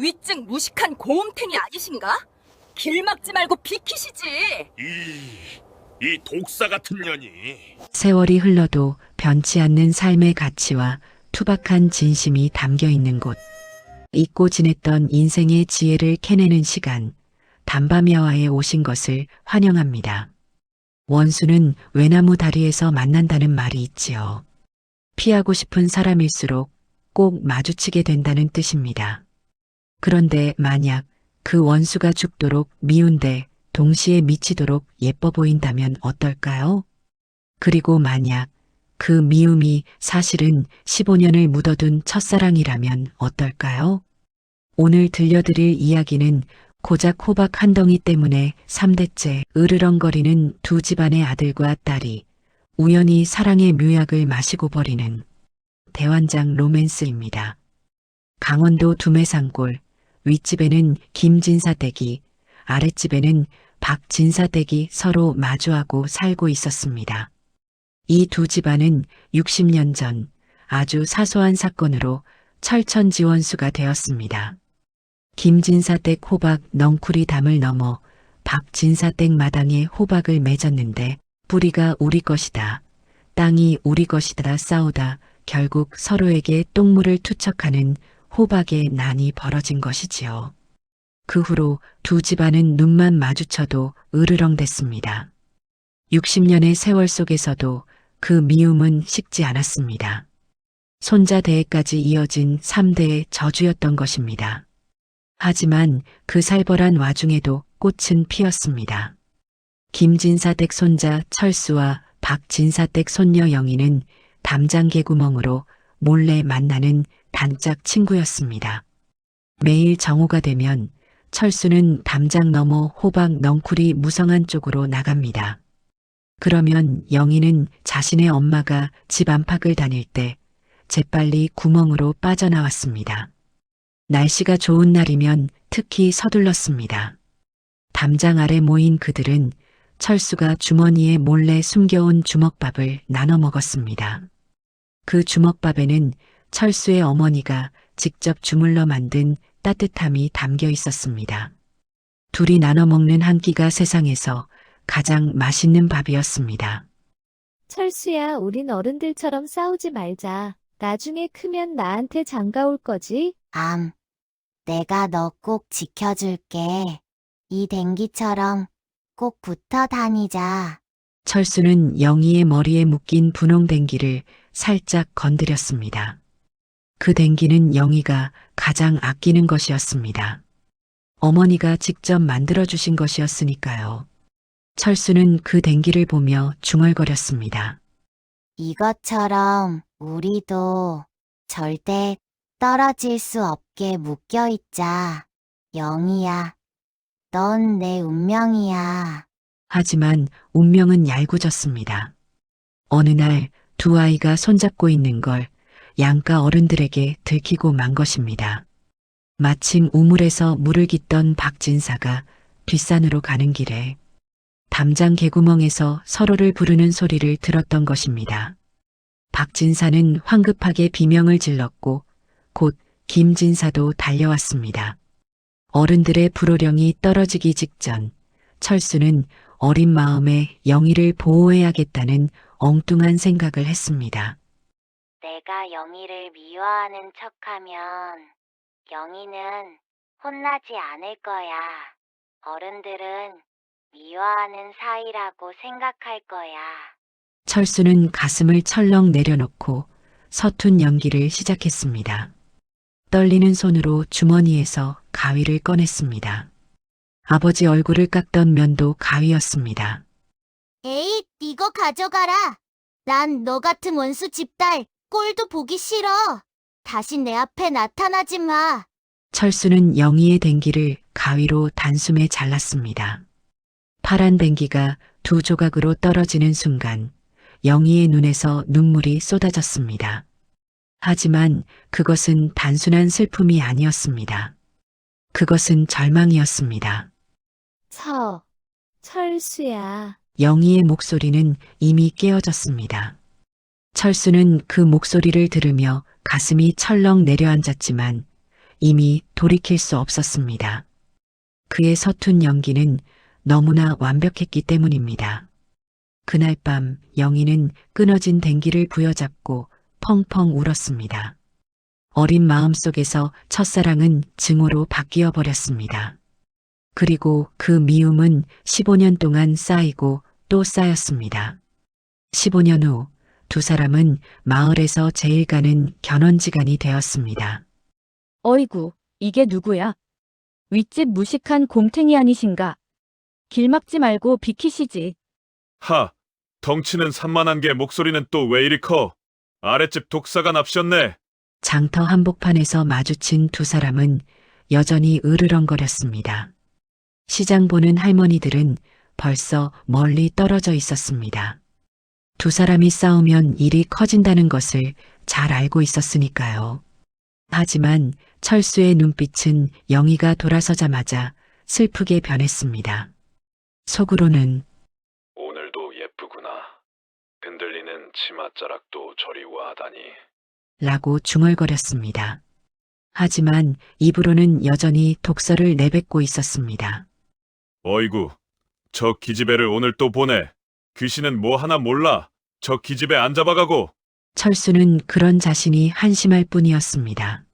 위증 무식한 고음탱이 아니신가? 길 막지 말고 비키시지. 이 독사 같은 년이. 세월이 흘러도 변치 않는 삶의 가치와 투박한 진심이 담겨 있는 곳. 잊고 지냈던 인생의 지혜를 캐내는 시간. 담밤야화에 오신 것을 환영합니다. 원수는 외나무 다리에서 만난다는 말이 있지요. 피하고 싶은 사람일수록 꼭 마주치게 된다는 뜻입니다. 그런데 만약 그 원수가 죽도록 미운데 동시에 미치도록 예뻐 보인다면 어떨까요? 그리고 만약 그 미움이 사실은 15년을 묻어둔 첫사랑이라면 어떨까요? 오늘 들려드릴 이야기는 고작 호박 한 덩이 때문에 3대째 으르렁거리는 두 집안의 아들과 딸이 우연히 사랑의 묘약을 마시고 버리는 대환장 로맨스입니다. 강원도 두매산골, 윗집에는 김진사댁이, 아랫집에는 박진사댁이 서로 마주하고 살고 있었습니다. 이 두 집안은 60년 전 아주 사소한 사건으로 철천지원수가 되었습니다. 김진사댁 호박 넝쿨이 담을 넘어 박진사댁 마당에 호박을 맺었는데 뿌리가 우리 것이다, 땅이 우리 것이다 싸우다 결국 서로에게 똥물을 투척하는 호박의 난이 벌어진 것이지요. 그 후로 두 집안은 눈만 마주쳐도 으르렁댔습니다. 60년의 세월 속에서도 그 미움은 식지 않았습니다. 손자 대에까지 이어진 3대의 저주였던 것입니다. 하지만 그 살벌한 와중에도 꽃은 피었습니다. 김진사댁 손자 철수와 박진사댁 손녀 영희는 담장 개구멍으로 몰래 만나는 단짝 친구였습니다. 매일 정오가 되면 철수는 담장 너머 호박 넝쿨이 무성한 쪽으로 나갑니다. 그러면 영희는 자신의 엄마가 집 안팎을 다닐 때 재빨리 구멍으로 빠져나왔습니다. 날씨가 좋은 날이면 특히 서둘렀습니다. 담장 아래 모인 그들은 철수가 주머니에 몰래 숨겨온 주먹밥을 나눠 먹었습니다. 그 주먹밥에는 철수의 어머니가 직접 주물러 만든 따뜻함이 담겨 있었습니다. 둘이 나눠 먹는 한 끼가 세상에서 가장 맛있는 밥이었습니다. 철수야, 우린 어른들처럼 싸우지 말자. 나중에 크면 나한테 장가올 거지? 내가 너 꼭 지켜줄게. 이 댕기처럼 꼭 붙어 다니자. 철수는 영희의 머리에 묶인 분홍 댕기를 살짝 건드렸습니다. 그 댕기는 영희가 가장 아끼는 것이었습니다. 어머니가 직접 만들어주신 것이었으니까요. 철수는 그 댕기를 보며 중얼거렸습니다. 이것처럼 우리도 절대 떨어질 수 없게 묶여있자. 영희야, 넌 내 운명이야. 하지만 운명은 얄궂었습니다. 어느 날 두 아이가 손잡고 있는 걸 양가 어른들에게 들키고 만 것입니다. 마침 우물에서 물을 깃던 박진사가 뒷산으로 가는 길에 담장 개구멍에서 서로를 부르는 소리를 들었던 것입니다. 박진사는 황급하게 비명을 질렀고 곧 김진사도 달려왔습니다. 어른들의 불호령이 떨어지기 직전 철수는 어린 마음에 영희를 보호해야겠다는 엉뚱한 생각을 했습니다. 내가 영희를 미워하는 척하면 영희는 혼나지 않을 거야. 어른들은 미워하는 사이라고 생각할 거야. 철수는 가슴을 철렁 내려놓고 서툰 연기를 시작했습니다. 떨리는 손으로 주머니에서 가위를 꺼냈습니다. 아버지 얼굴을 깎던 면도 가위였습니다. 에잇, 이거 가져가라. 난 너 같은 원수 집딸 꼴도 보기 싫어. 다시 내 앞에 나타나지 마. 철수는 영희의 댕기를 가위로 단숨에 잘랐습니다. 파란 댕기가 두 조각으로 떨어지는 순간 영희의 눈에서 눈물이 쏟아졌습니다. 하지만 그것은 단순한 슬픔이 아니었습니다. 그것은 절망이었습니다. 철수야. 영희의 목소리는 이미 깨어졌습니다. 철수는 그 목소리를 들으며 가슴이 철렁 내려앉았지만 이미 돌이킬 수 없었습니다. 그의 서툰 연기는 너무나 완벽했기 때문입니다. 그날 밤 영희는 끊어진 댕기를 부여잡고 펑펑 울었습니다. 어린 마음속에서 첫사랑은 증오로 바뀌어 버렸습니다. 그리고 그 미움은 15년 동안 쌓이고 또 쌓였습니다. 15년 후 두 사람은 마을에서 제일 가는 견원지간이 되었습니다. 어이구, 이게 누구야? 윗집 무식한 곰탱이 아니신가? 길 막지 말고 비키시지. 하, 덩치는 산만한 게 목소리는 또 왜 이리 커? 아랫집 독사가 납셨네. 장터 한복판에서 마주친 두 사람은 여전히 으르렁거렸습니다. 시장 보는 할머니들은 벌써 멀리 떨어져 있었습니다. 두 사람이 싸우면 일이 커진다는 것을 잘 알고 있었으니까요. 하지만 철수의 눈빛은 영희가 돌아서자마자 슬프게 변했습니다. 속으로는 오늘도 예쁘구나. 흔들리는 치맛자락도 저리 와다니. 라고 중얼거렸습니다. 하지만 입으로는 여전히 독서를 내뱉고 있었습니다. 어이구, 저 기집애를 오늘 또 보내. 귀신은 뭐 하나 몰라. 저 기집애 안 잡아가고. 철수는 그런 자신이 한심할 뿐이었습니다.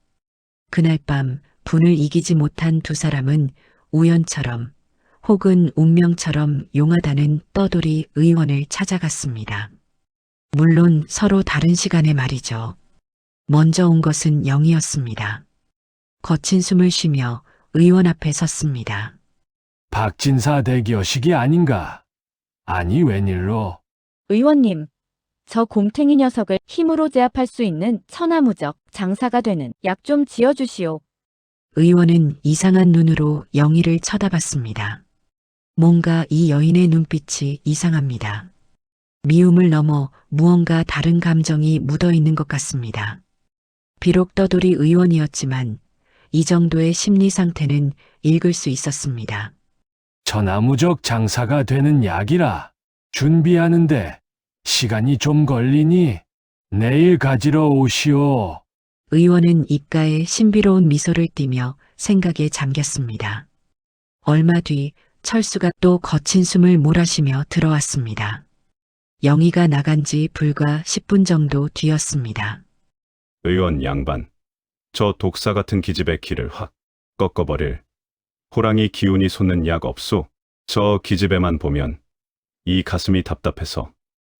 그날 밤 분을 이기지 못한 두 사람은 우연처럼 혹은 운명처럼 용하다는 떠돌이 의원을 찾아갔습니다. 물론 서로 다른 시간에 말이죠. 먼저 온 것은 영희였습니다. 거친 숨을 쉬며 의원 앞에 섰습니다. 박진사 대기여식이 아닌가? 아니 웬일로? 의원님, 저 곰탱이 녀석을 힘으로 제압할 수 있는 천하무적 장사가 되는 약 좀 지어주시오. 의원은 이상한 눈으로 영희를 쳐다봤습니다. 뭔가 이 여인의 눈빛이 이상합니다. 미움을 넘어 무언가 다른 감정이 묻어 있는 것 같습니다. 비록 떠돌이 의원이었지만 이 정도의 심리 상태는 읽을 수 있었습니다. 천하무적 장사가 되는 약이라 준비하는데 시간이 좀 걸리니 내일 가지러 오시오. 의원은 입가에 신비로운 미소를 띠며 생각에 잠겼습니다. 얼마 뒤 철수가 또 거친 숨을 몰아쉬며 들어왔습니다. 영희가 나간 지 불과 10분 정도 뒤였습니다. 의원 양반, 저 독사 같은 기집애 키를 확 꺾어버릴 호랑이 기운이 솟는 약 없소. 저 기집애만 보면 이 가슴이 답답해서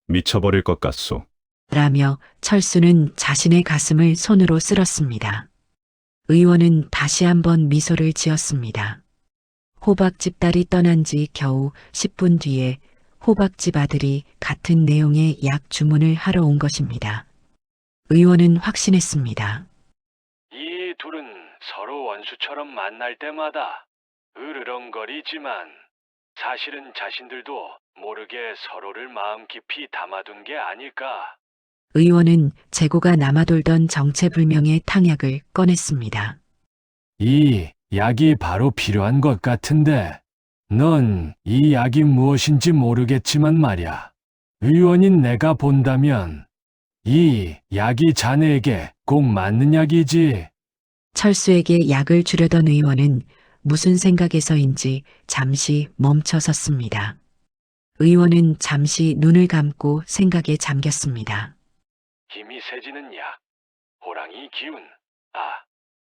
미쳐버릴 것 같소. 라며 철수는 자신의 가슴을 손으로 쓸었습니다. 의원은 다시 한번 미소를 지었습니다. 호박집 딸이 떠난 지 겨우 10분 뒤에 호박집 아들이 같은 내용의 약 주문을 하러 온 것입니다. 의원은 확신했습니다. 이 둘은 서로 원수처럼 만날 때마다 으르렁거리지만 사실은 자신들도 모르게 서로를 마음 깊이 담아둔 게 아닐까. 의원은 재고가 남아돌던 정체불명의 탕약을 꺼냈습니다. 이 약이 바로 필요한 것 같은데 넌 이 약이 무엇인지 모르겠지만 말야. 의원인 내가 본다면 이 약이 자네에게 꼭 맞는 약이지. 철수에게 약을 주려던 의원은 무슨 생각에서인지 잠시 멈춰 섰습니다. 의원은 잠시 눈을 감고 생각에 잠겼습니다. 힘이 세지는 약, 호랑이 기운.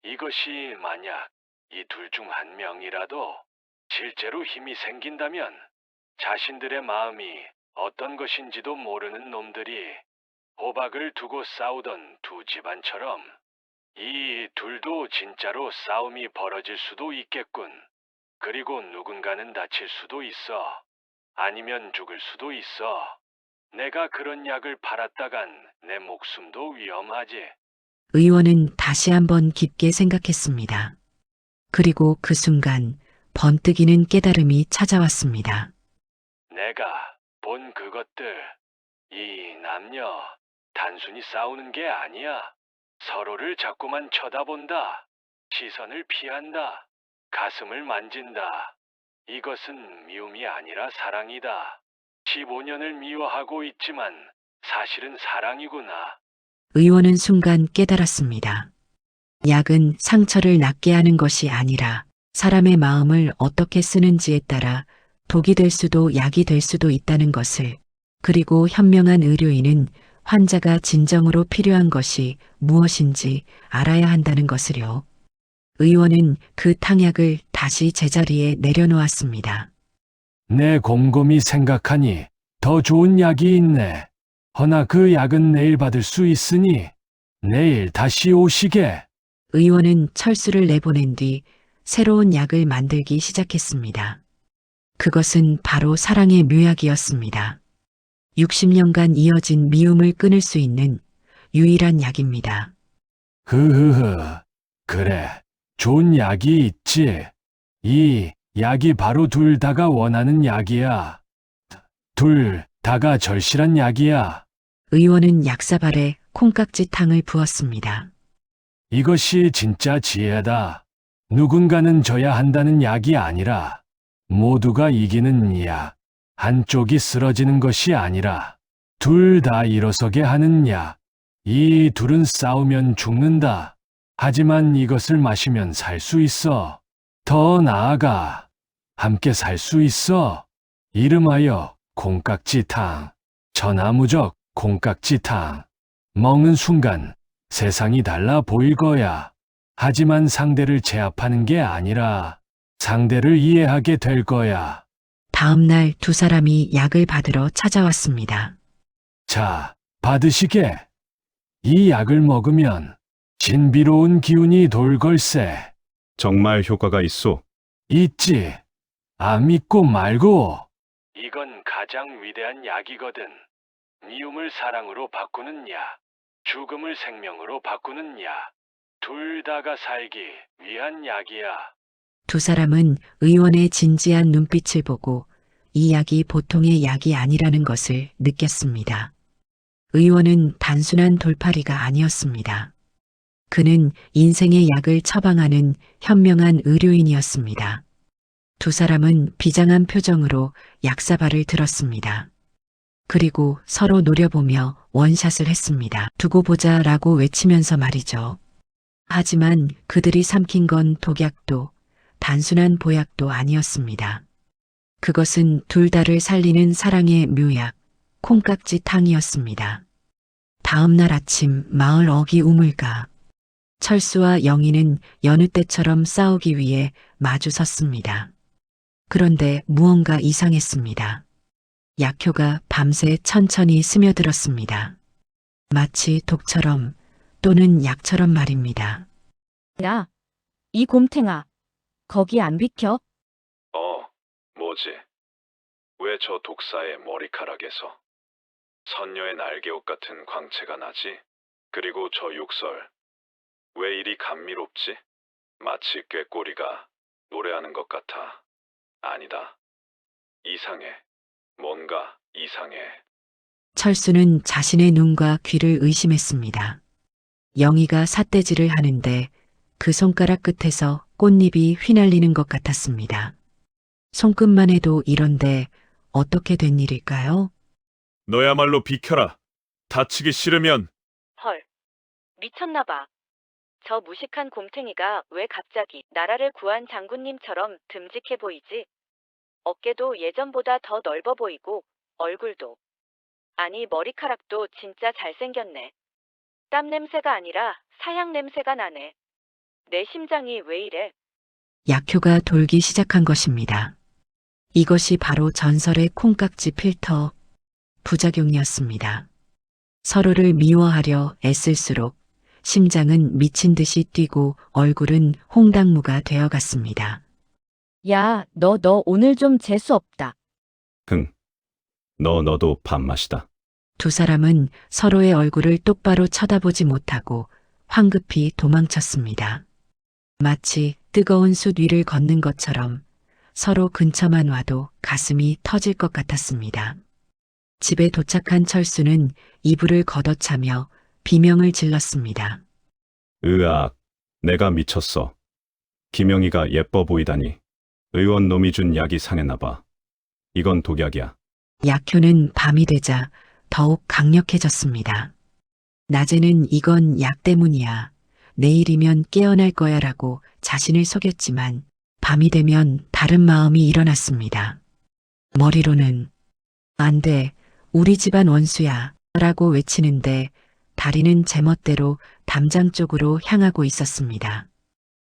이것이 만약 이 둘 중 한 명이라도 실제로 힘이 생긴다면 자신들의 마음이 어떤 것인지도 모르는 놈들이 호박을 두고 싸우던 두 집안처럼 이 둘도 진짜로 싸움이 벌어질 수도 있겠군. 그리고 누군가는 다칠 수도 있어. 아니면 죽을 수도 있어. 내가 그런 약을 팔았다간 내 목숨도 위험하지. 의원은 다시 한번 깊게 생각했습니다. 그리고 그 순간 번뜩이는 깨달음이 찾아왔습니다. 내가 본 그것들, 이 남녀 단순히 싸우는 게 아니야. 서로를 자꾸만 쳐다본다. 시선을 피한다. 가슴을 만진다. 이것은 미움이 아니라 사랑이다. 15년을 미워하고 있지만 사실은 사랑이구나. 의원은 순간 깨달았습니다. 약은 상처를 낫게 하는 것이 아니라 사람의 마음을 어떻게 쓰는지에 따라 독이 될 수도 약이 될 수도 있다는 것을, 그리고 현명한 의료인은 환자가 진정으로 필요한 것이 무엇인지 알아야 한다는 것을요. 의원은 그 탕약을 다시 제자리에 내려놓았습니다. 내 곰곰이 생각하니 더 좋은 약이 있네. 허나 그 약은 내일 받을 수 있으니 내일 다시 오시게. 의원은 철수를 내보낸 뒤 새로운 약을 만들기 시작했습니다. 그것은 바로 사랑의 묘약이었습니다. 60년간 이어진 미움을 끊을 수 있는 유일한 약입니다. 흐흐흐. 그래. 좋은 약이 있지. 이 약이 바로 둘 다가 원하는 약이야. 둘 다가 절실한 약이야. 의원은 약사발에 콩깍지탕을 부었습니다. 이것이 진짜 지혜다. 누군가는 져야 한다는 약이 아니라 모두가 이기는 약. 한쪽이 쓰러지는 것이 아니라 둘 다 일어서게 하는 약. 이 둘은 싸우면 죽는다. 하지만 이것을 마시면 살 수 있어. 더 나아가 함께 살 수 있어. 이름하여 콩깍지탕. 천하무적 콩깍지탕. 먹는 순간 세상이 달라 보일 거야. 하지만 상대를 제압하는 게 아니라 상대를 이해하게 될 거야. 다음 날 두 사람이 약을 받으러 찾아왔습니다. 자, 받으시게. 이 약을 먹으면 신비로운 기운이 돌걸세. 정말 효과가 있소. 있지. 안 믿고 말고. 이건 가장 위대한 약이거든. 미움을 사랑으로 바꾸는 약, 죽음을 생명으로 바꾸는 약, 둘 다가 살기 위한 약이야. 두 사람은 의원의 진지한 눈빛을 보고 이 약이 보통의 약이 아니라는 것을 느꼈습니다. 의원은 단순한 돌팔이가 아니었습니다. 그는 인생의 약을 처방하는 현명한 의료인이었습니다. 두 사람은 비장한 표정으로 약사발을 들었습니다. 그리고 서로 노려보며 원샷을 했습니다. 두고 보자라고 외치면서 말이죠. 하지만 그들이 삼킨 건 독약도 단순한 보약도 아니었습니다. 그것은 둘 다를 살리는 사랑의 묘약, 콩깍지탕이었습니다. 다음 날 아침 마을 어귀 우물가. 철수와 영희는 여느 때처럼 싸우기 위해 마주 섰습니다. 그런데 무언가 이상했습니다. 약효가 밤새 천천히 스며들었습니다. 마치 독처럼 또는 약처럼 말입니다. 야, 이 곰탱아. 거기 안 비켜? 뭐지? 왜 저 독사의 머리카락에서 선녀의 날개옷 같은 광채가 나지? 그리고 저 욕설. 왜 이리 감미롭지? 마치 꾀꼬리가 노래하는 것 같아. 아니다. 이상해. 뭔가 이상해. 철수는 자신의 눈과 귀를 의심했습니다. 영희가 삿대질을 하는데 그 손가락 끝에서 꽃잎이 휘날리는 것 같았습니다. 손끝만 해도 이런데 어떻게 된 일일까요? 너야말로 비켜라. 다치기 싫으면. 헐, 미쳤나봐. 저 무식한 곰탱이가 왜 갑자기 나라를 구한 장군님처럼 듬직해 보이지? 어깨도 예전보다 더 넓어 보이고 얼굴도. 아니 머리카락도 진짜 잘생겼네. 땀 냄새가 아니라 사양 냄새가 나네. 내 심장이 왜 이래? 약효가 돌기 시작한 것입니다. 이것이 바로 전설의 콩깍지 필터 부작용이었습니다. 서로를 미워하려 애쓸수록 심장은 미친 듯이 뛰고 얼굴은 홍당무가 되어갔습니다. 야, 너 오늘 좀 재수 없다. 너도 밥맛이다. 두 사람은 서로의 얼굴을 똑바로 쳐다보지 못하고 황급히 도망쳤습니다. 마치 뜨거운 숯 위를 걷는 것처럼 서로 근처만 와도 가슴이 터질 것 같았습니다. 집에 도착한 철수는 이불을 걷어차며 비명을 질렀습니다. 으악, 내가 미쳤어. 김영희가 예뻐 보이다니. 의원 놈이 준 약이 상했나 봐. 이건 독약이야. 약효는 밤이 되자 더욱 강력해졌습니다. 낮에는 이건 약 때문이야. 내일이면 깨어날 거야라고 자신을 속였지만 밤이 되면 다른 마음이 일어났습니다. 머리로는 안 돼, 우리 집안 원수야 라고 외치는데 다리는 제멋대로 담장 쪽으로 향하고 있었습니다.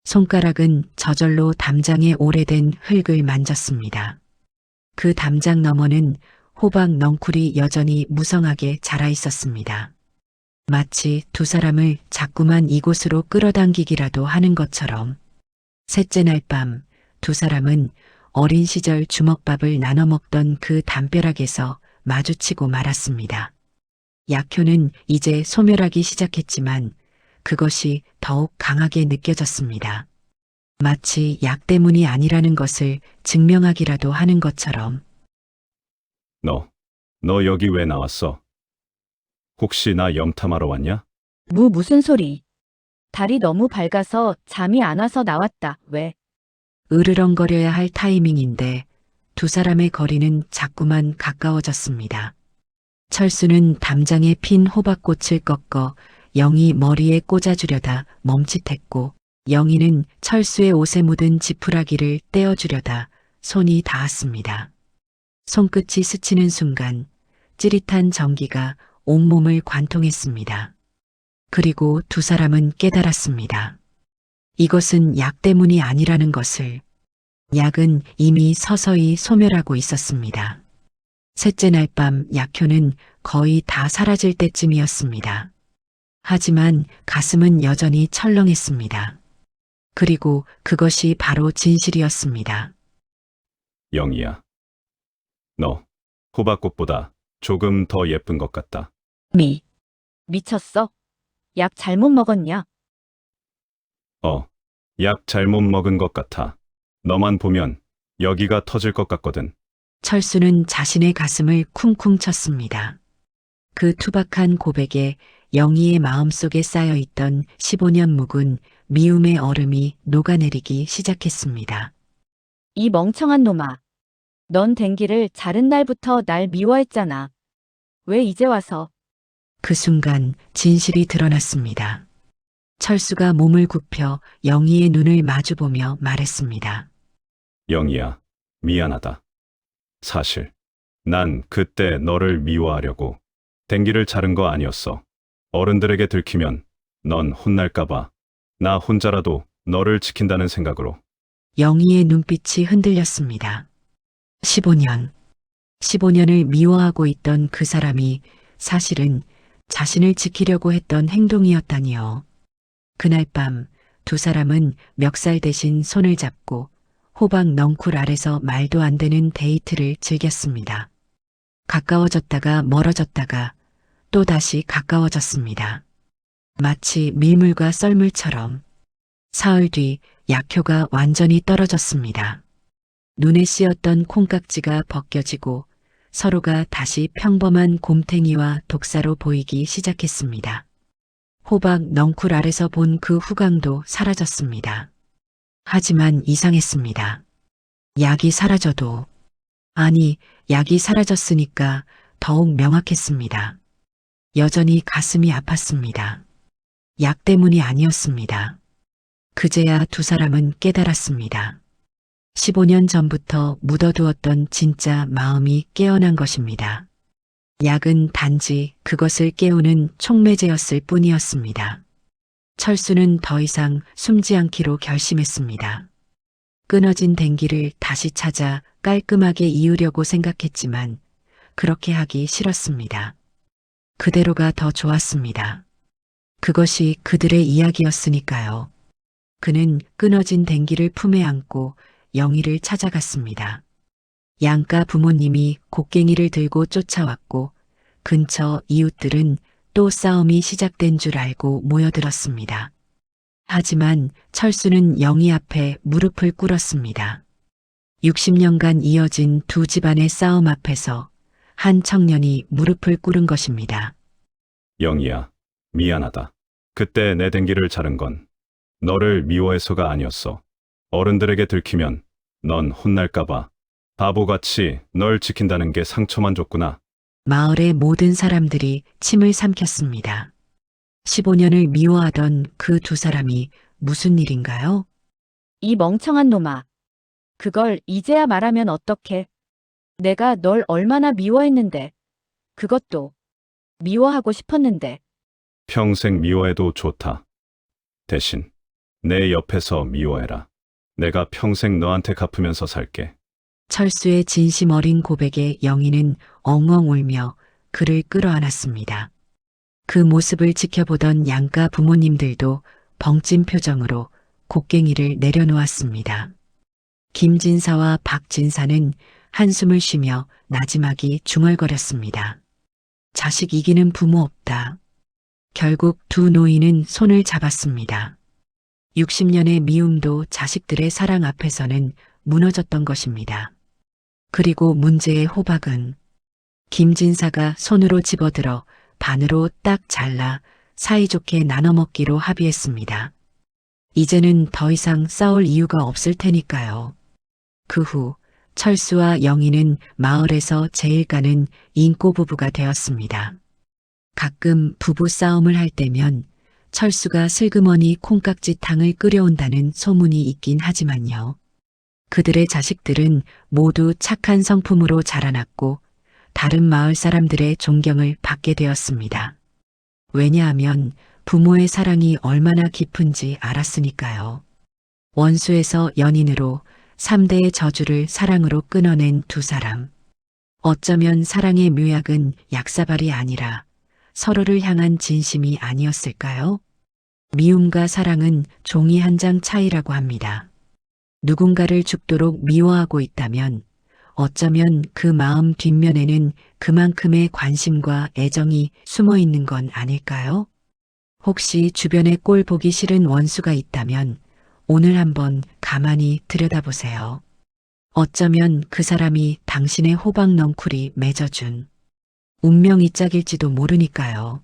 손가락은 저절로 담장에 오래된 흙을 만졌습니다. 그 담장 너머는 호박 넝쿨이 여전히 무성하게 자라 있었습니다. 마치 두 사람을 자꾸만 이곳으로 끌어당기기라도 하는 것처럼. 셋째 날 밤 두 사람은 어린 시절 주먹밥을 나눠 먹던 그 담벼락에서 마주치고 말았습니다. 약효는 이제 소멸하기 시작했지만 그것이 더욱 강하게 느껴졌습니다. 마치 약 때문이 아니라는 것을 증명하기라도 하는 것처럼. 너 여기 왜 나왔어? 혹시 나 염탐하러 왔냐? 무슨 소리? 달이 너무 밝아서 잠이 안 와서 나왔다. 왜? 으르렁거려야 할 타이밍인데 두 사람의 거리는 자꾸만 가까워졌습니다. 철수는 담장에 핀 호박꽃을 꺾어 영희 머리에 꽂아주려다 멈칫했고 영희는 철수의 옷에 묻은 지푸라기를 떼어주려다 손이 닿았습니다. 손끝이 스치는 순간 찌릿한 전기가 온몸을 관통했습니다. 그리고 두 사람은 깨달았습니다. 이것은 약 때문이 아니라는 것을. 약은 이미 서서히 소멸하고 있었습니다. 셋째 날 밤 약효는 거의 다 사라질 때쯤이었습니다. 하지만 가슴은 여전히 철렁했습니다. 그리고 그것이 바로 진실이었습니다. 영희야. 너 호박꽃보다 조금 더 예쁜 것 같다. 미쳤어? 약 잘못 먹었냐? 약 잘못 먹은 것 같아. 너만 보면 여기가 터질 것 같거든. 철수는 자신의 가슴을 쿵쿵 쳤습니다. 그 투박한 고백에 영희의 마음속에 쌓여있던 15년 묵은 미움의 얼음이 녹아내리기 시작했습니다. 이 멍청한 놈아. 넌 댕기를 자른 날부터 날 미워했잖아. 왜 이제 와서? 그 순간 진실이 드러났습니다. 철수가 몸을 굽혀 영희의 눈을 마주보며 말했습니다. 영희야, 미안하다. 사실 난 그때 너를 미워하려고 댕기를 자른 거 아니었어. 어른들에게 들키면 넌 혼날까봐 나 혼자라도 너를 지킨다는 생각으로. 영희의 눈빛이 흔들렸습니다. 15년을 미워하고 있던 그 사람이 사실은 자신을 지키려고 했던 행동이었다니요. 그날 밤 두 사람은 멱살 대신 손을 잡고 호박 넝쿨 아래서 말도 안 되는 데이트를 즐겼습니다. 가까워졌다가 멀어졌다가 또 다시 가까워졌습니다. 마치 밀물과 썰물처럼. 사흘 뒤 약효가 완전히 떨어졌습니다. 눈에 씌었던 콩깍지가 벗겨지고 서로가 다시 평범한 곰탱이와 독사로 보이기 시작했습니다. 호박 넝쿨 아래서 본 그 후광도 사라졌습니다. 하지만 이상했습니다. 약이 사라져도, 아니, 약이 사라졌으니까 더욱 명확했습니다. 여전히 가슴이 아팠습니다. 약 때문이 아니었습니다. 그제야 두 사람은 깨달았습니다. 15년 전부터 묻어두었던 진짜 마음이 깨어난 것입니다. 약은 단지 그것을 깨우는 촉매제였을 뿐이었습니다. 철수는 더 이상 숨지 않기로 결심했습니다. 끊어진 댕기를 다시 찾아 깔끔하게 이으려고 생각했지만 그렇게 하기 싫었습니다. 그대로가 더 좋았습니다. 그것이 그들의 이야기였으니까요. 그는 끊어진 댕기를 품에 안고 영희를 찾아갔습니다. 양가 부모님이 곡괭이를 들고 쫓아왔고 근처 이웃들은 또 싸움이 시작된 줄 알고 모여들었습니다. 하지만 철수는 영희 앞에 무릎을 꿇었습니다. 60년간 이어진 두 집안의 싸움 앞에서 한 청년이 무릎을 꿇은 것입니다. 영희야, 미안하다. 그때 내 댕기를 자른 건 너를 미워해서가 아니었어. 어른들에게 들키면 넌 혼날까봐 바보같이 널 지킨다는 게 상처만 줬구나. 마을의 모든 사람들이 침을 삼켰습니다. 15년을 미워하던 그 두 사람이 무슨 일인가요? 이 멍청한 놈아. 그걸 이제야 말하면 어떡해. 내가 널 얼마나 미워했는데. 그것도 미워하고 싶었는데. 평생 미워해도 좋다. 대신 내 옆에서 미워해라. 내가 평생 너한테 갚으면서 살게. 철수의 진심 어린 고백에 영희는 엉엉 울며 그를 끌어안았습니다. 그 모습을 지켜보던 양가 부모님들도 벙찐 표정으로 곡괭이를 내려놓았습니다. 김진사와 박진사는 한숨을 쉬며 나지막이 중얼거렸습니다. 자식 이기는 부모 없다. 결국 두 노인은 손을 잡았습니다. 60년의 미움도 자식들의 사랑 앞에서는 무너졌던 것입니다. 그리고 문제의 호박은 김진사가 손으로 집어들어 반으로 딱 잘라 사이좋게 나눠 먹기로 합의했습니다. 이제는 더 이상 싸울 이유가 없을 테니까요. 그 후 철수와 영희는 마을에서 제일 가는 인꼬 부부가 되었습니다. 가끔 부부 싸움을 할 때면 철수가 슬그머니 콩깍지탕을 끓여온다는 소문이 있긴 하지만요. 그들의 자식들은 모두 착한 성품으로 자라났고 다른 마을 사람들의 존경을 받게 되었습니다. 왜냐하면 부모의 사랑이 얼마나 깊은지 알았으니까요. 원수에서 연인으로 3대의 저주를 사랑으로 끊어낸 두 사람. 어쩌면 사랑의 묘약은 약사발이 아니라 서로를 향한 진심이 아니었을까요? 미움과 사랑은 종이 한 장 차이라고 합니다. 누군가를 죽도록 미워하고 있다면 어쩌면 그 마음 뒷면에는 그만큼의 관심과 애정이 숨어 있는 건 아닐까요? 혹시 주변에 꼴 보기 싫은 원수가 있다면 오늘 한번 가만히 들여다보세요. 어쩌면 그 사람이 당신의 호박 넝쿨이 맺어준 운명의 짝일지도 모르니까요.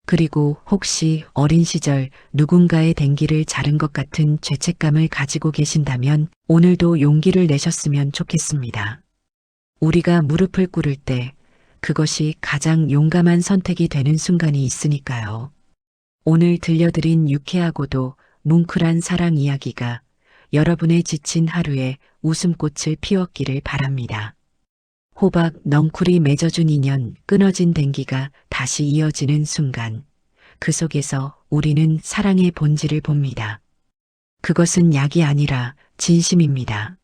그리고 혹시 어린 시절 누군가의 댕기를 자른 것 같은 죄책감을 가지고 계신다면 오늘도 용기를 내셨으면 좋겠습니다. 우리가 무릎을 꿇을 때 그것이 가장 용감한 선택이 되는 순간이 있으니까요. 오늘 들려드린 유쾌하고도 뭉클한 사랑 이야기가 여러분의 지친 하루에 웃음꽃을 피웠기를 바랍니다. 호박 넝쿨이 맺어준 인연, 끊어진 댕기가 다시 이어지는 순간, 그 속에서 우리는 사랑의 본질을 봅니다. 그것은 약이 아니라 진심입니다.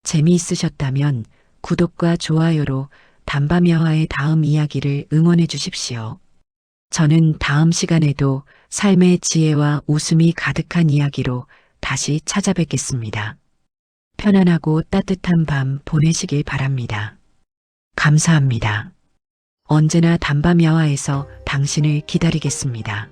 재미있으셨다면 구독과 좋아요로 단밤야화의 다음 이야기를 응원해 주십시오. 저는 다음 시간에도 삶의 지혜와 웃음이 가득한 이야기로 다시 찾아뵙겠습니다. 편안하고 따뜻한 밤 보내시길 바랍니다. 감사합니다. 언제나 단밤야화에서 당신을 기다리겠습니다.